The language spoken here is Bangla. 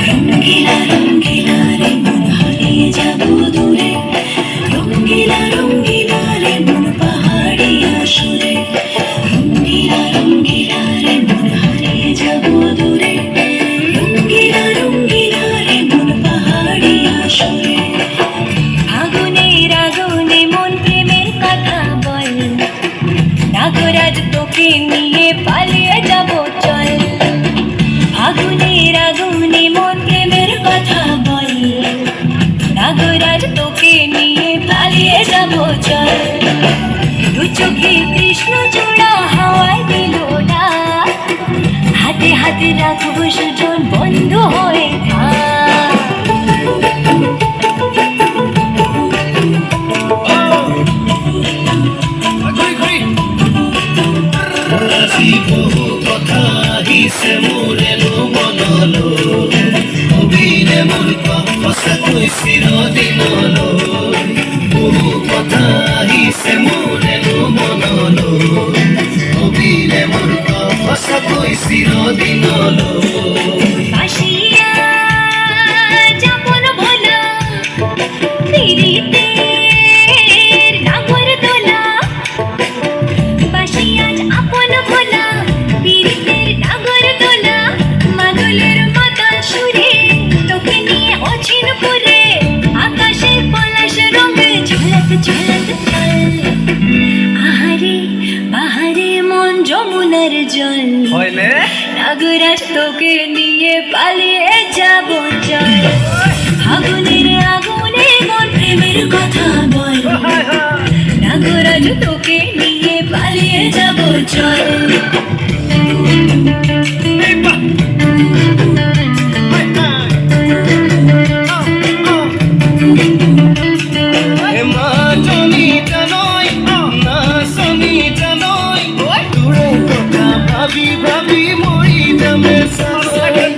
রঙ্গিলা রঙ্গিলা রে মন হারিয়ে যাব দূরে, রঙ্গিলা রঙ্গিলা রে মন পাহাড়ি আসরে, রঙ্গিলা রঙ্গিলা রে মন হারিয়ে যাব দূরে, রঙ্গিলা রঙ্গিলা রে মন পাহাড়ি আসরে। আগুনের আগুনে মন প্রেমের কথা বল, নাগরাজ তোকে নিয়ে পালিয়ে যাব চল। আগুনের আগুনে মন প্রেমের কথা বল, নাগরাজ তোকে নিয়ে পালিয়ে যাব চল। দু চোখে কৃষ্ণ চূড়া হাওয়ায় দিল না, হাতে হাতে রাখবো সুজন বন্ধু হয়ে থাক। বহু কথা আহিছে মোৰেলো মনলৈ, অবিৰে মোৰ সঁচাকৈ চিৰদিনলৈ। বহু কথা আহিছে মোৰেলো মনলৈ, অবিৰে মোৰ সঁচাকৈ চিৰদিনলৈ। বাসিয়া যাপন ভোলা, পিরিতের নাগর দোলা, বাসিয়া আপন ভোলা, পিরিতের নাগর দোলা। মাদলের মাতাল সুরে তোকে নিয়ে অচিন পুরে, আকাশের পলাশ রঙে ঝলক ঝলক চল। আহারে বাহারে মন যমুনার জল, নাগরাজ তোকে নিয়ে পালিয়ে যাব চল। আগুনের আগুনে মন প্রেমের কথা বল, নাগরাজ তোকে নিয়ে পালিয়ে যাব চল। মা জনিতা নয়, তোৰে কথা ভাবি